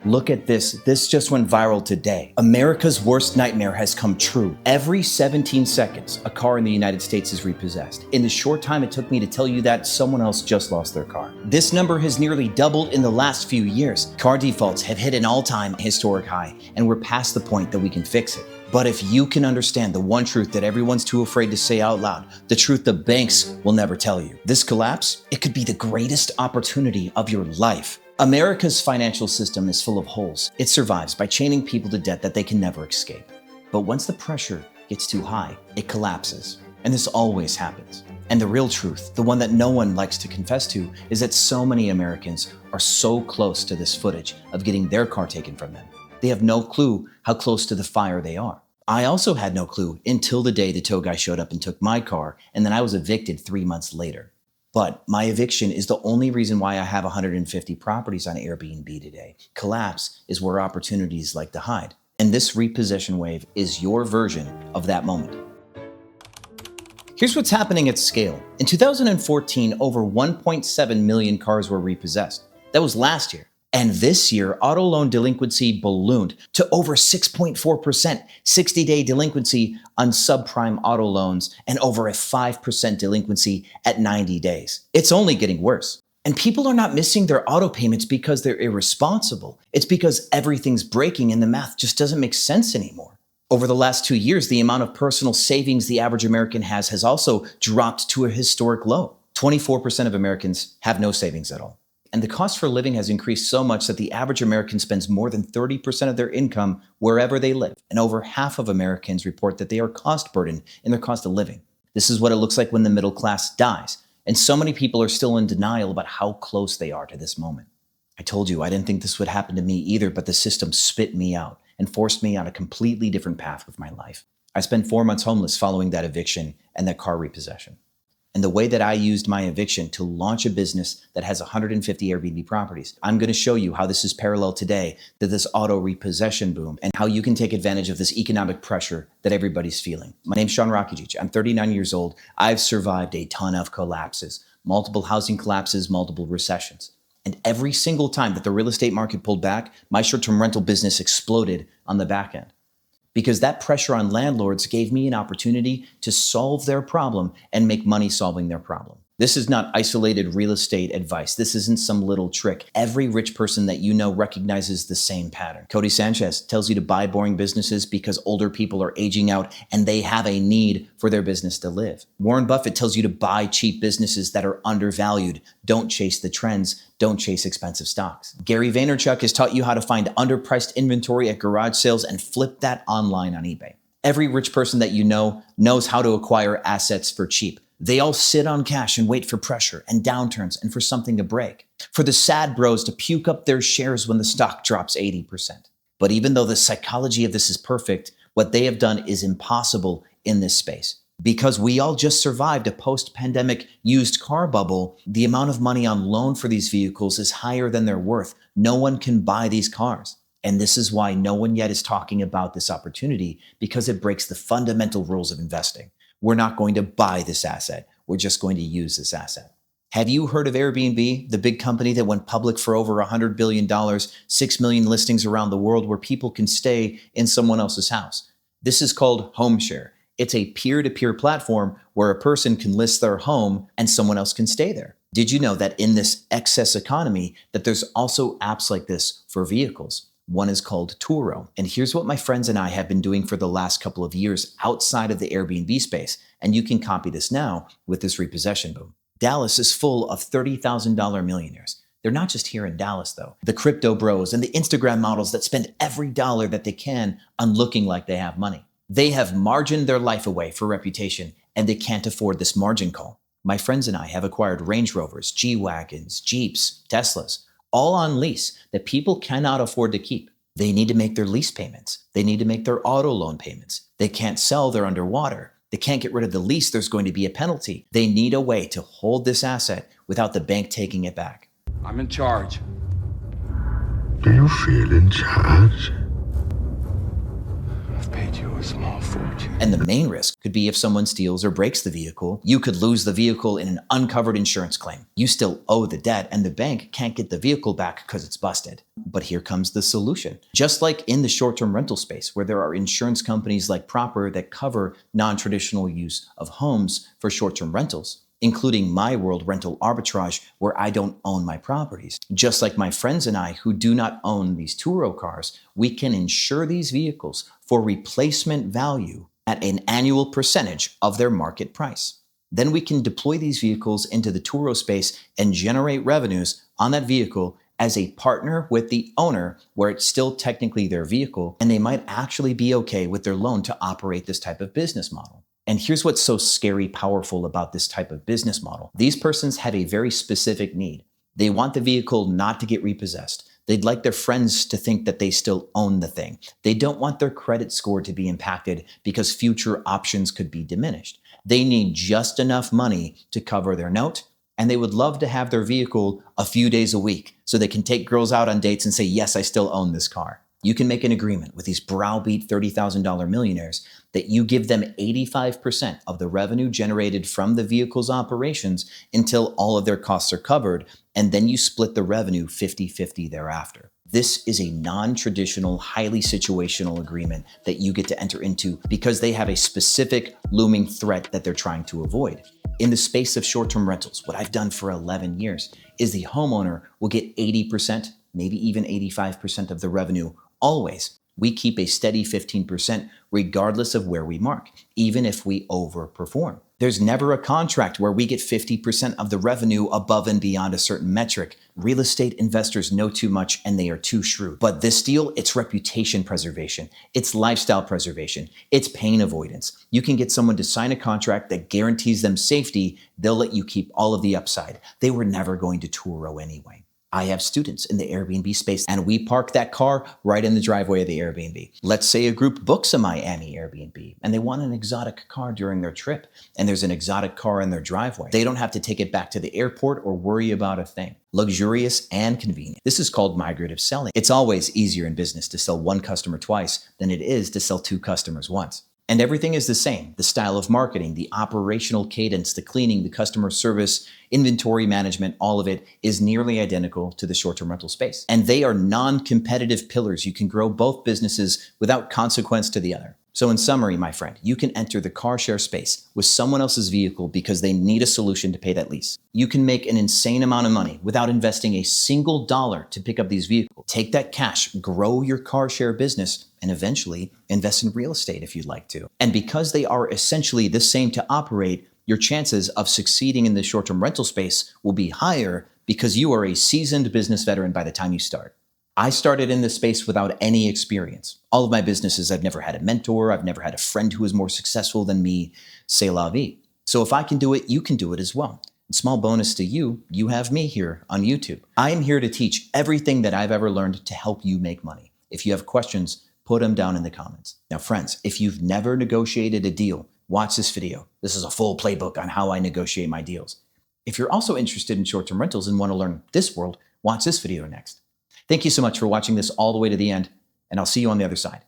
Look at this. This just went viral today. America's worst nightmare has come true. Every 17 seconds, a car in the United States is repossessed. In the short time it took me to tell you that, someone else just lost their car. This number has nearly doubled in the last few years. Car defaults have hit an all-time historic high, and we're past the point that we can fix it. But if you can understand the one truth that everyone's too afraid to say out loud, the truth the banks will never tell you, this collapse, it could be the greatest opportunity of your life. America's financial system is full of holes. It survives by chaining people to debt that they can never escape. But once the pressure gets too high, it collapses. And this always happens. And the real truth, the one that no one likes to confess to, is that so many Americans are so close to this footage of getting their car taken from them. They have no clue how close to the fire they are. I also had no clue until the day the tow guy showed up and took my car, and then I was evicted 3 months later. But my eviction is the only reason why I have 150 properties on Airbnb today. Collapse is where opportunities like to hide. And this repossession wave is your version of that moment. Here's what's happening at scale. In 2014, over 1.7 million cars were repossessed. That was last year. And this year, auto loan delinquency ballooned to over 6.4%, 60-day delinquency on subprime auto loans, and over a 5% delinquency at 90 days. It's only getting worse. And people are not missing their auto payments because they're irresponsible. It's because everything's breaking and the math just doesn't make sense anymore. Over the last 2 years, the amount of personal savings the average American has also dropped to a historic low. 24% of Americans have no savings at all. And the cost for living has increased so much that the average American spends more than 30% of their income wherever they live. And over half of Americans report that they are cost burdened in their cost of living. This is what it looks like when the middle class dies. And so many people are still in denial about how close they are to this moment. I told you I didn't think this would happen to me either, but the system spit me out and forced me on a completely different path with my life. I spent 4 months homeless following that eviction and that car repossession. And the way that I used my eviction to launch a business that has 150 Airbnb properties. I'm going to show you how this is parallel today to this auto repossession boom and how you can take advantage of this economic pressure that everybody's feeling. My name's Sean Rakic. I'm 39 years old. I've survived a ton of collapses, multiple housing collapses, multiple recessions. And every single time that the real estate market pulled back, my short-term rental business exploded on the back end. Because that pressure on landlords gave me an opportunity to solve their problem and make money solving their problem. This is not isolated real estate advice. This isn't some little trick. Every rich person that you know recognizes the same pattern. Cody Sanchez tells you to buy boring businesses because older people are aging out and they have a need for their business to live. Warren Buffett tells you to buy cheap businesses that are undervalued. Don't chase the trends. Don't chase expensive stocks. Gary Vaynerchuk has taught you how to find underpriced inventory at garage sales and flip that online on eBay. Every rich person that you know knows how to acquire assets for cheap. They all sit on cash and wait for pressure and downturns and for something to break. For the sad bros to puke up their shares when the stock drops 80%. But even though the psychology of this is perfect, what they have done is impossible in this space. Because we all just survived a post-pandemic used car bubble, the amount of money on loan for these vehicles is higher than their worth. No one can buy these cars. And this is why no one yet is talking about this opportunity, because it breaks the fundamental rules of investing. We're not going to buy this asset. We're just going to use this asset. Have you heard of Airbnb, the big company that went public for over $100 billion, 6 million listings around the world where people can stay in someone else's house? This is called HomeShare. It's a peer-to-peer platform where a person can list their home and someone else can stay there. Did you know that in this excess economy that there's also apps like this for vehicles? One is called Turo. And here's what my friends and I have been doing for the last couple of years outside of the Airbnb space. And you can copy this now with this repossession boom. Dallas is full of $30,000 millionaires. They're not just here in Dallas, though. The crypto bros and the Instagram models that spend every dollar that they can on looking like they have money. They have margined their life away for reputation, and they can't afford this margin call. My friends and I have acquired Range Rovers, G-Wagons, Jeeps, Teslas, all on lease that people cannot afford to keep. They need to make their lease payments. They need to make their auto loan payments. They can't sell, they're underwater. They can't get rid of the lease, there's going to be a penalty. They need a way to hold this asset without the bank taking it back. I'm in charge. Do you feel in charge? I've paid you a small fortune. And the main risk Could be if someone steals or breaks the vehicle. You could lose the vehicle in an uncovered insurance claim. You still owe the debt and the bank can't get the vehicle back because it's busted. But here comes the solution. Just like in the short-term rental space, where there are insurance companies like Proper that cover non-traditional use of homes for short-term rentals, including my world Rental Arbitrage, where I don't own my properties. Just like my friends and I who do not own these Turo cars, we can insure these vehicles for replacement value at an annual percentage of their market price. Then we can deploy these vehicles into the Turo space and generate revenues on that vehicle as a partner with the owner, where it's still technically their vehicle, and they might actually be okay with their loan to operate this type of business model. And here's what's so scary powerful about this type of business model. These persons have a very specific need. They want the vehicle not to get repossessed. They'd like their friends to think that they still own the thing. They don't want their credit score to be impacted because future options could be diminished. They need just enough money to cover their note, and they would love to have their vehicle a few days a week so they can take girls out on dates and say, yes, I still own this car. You can make an agreement with these browbeat $30,000 millionaires that you give them 85% of the revenue generated from the vehicle's operations until all of their costs are covered, and then you split the revenue 50-50 thereafter. This is a non-traditional, highly situational agreement that you get to enter into because they have a specific looming threat that they're trying to avoid. In the space of short-term rentals, what I've done for 11 years is the homeowner will get 80%, maybe even 85% of the revenue always. We keep a steady 15% regardless of where we mark, even if we overperform. There's never a contract where we get 50% of the revenue above and beyond a certain metric. Real estate investors know too much and they are too shrewd. But this deal, it's reputation preservation. It's lifestyle preservation. It's pain avoidance. You can get someone to sign a contract that guarantees them safety. They'll let you keep all of the upside. They were never going to Turo anyway. I have students in the Airbnb space and we park that car right in the driveway of the Airbnb. Let's say a group books a Miami Airbnb and they want an exotic car during their trip and there's an exotic car in their driveway. They don't have to take it back to the airport or worry about a thing. Luxurious and convenient. This is called migrative selling. It's always easier in business to sell one customer twice than it is to sell two customers once. And everything is the same. The style of marketing, the operational cadence, the cleaning, the customer service, inventory management, all of it is nearly identical to the short-term rental space. And they are non-competitive pillars. You can grow both businesses without consequence to the other. So in summary, my friend, you can enter the car share space with someone else's vehicle because they need a solution to pay that lease. You can make an insane amount of money without investing a single dollar to pick up these vehicles. Take that cash, grow your car share business, and eventually invest in real estate if you'd like to. And because they are essentially the same to operate, your chances of succeeding in the short-term rental space will be higher because you are a seasoned business veteran by the time you start. I started in this space without any experience. All of my businesses, I've never had a mentor. I've never had a friend who is more successful than me. C'est la vie. So if I can do it, you can do it as well. And small bonus to you, you have me here on YouTube. I am here to teach everything that I've ever learned to help you make money. If you have questions, put them down in the comments. Now, friends, if you've never negotiated a deal, watch this video. This is a full playbook on how I negotiate my deals. If you're also interested in short-term rentals and want to learn this world, watch this video next. Thank you so much for watching this all the way to the end, and I'll see you on the other side.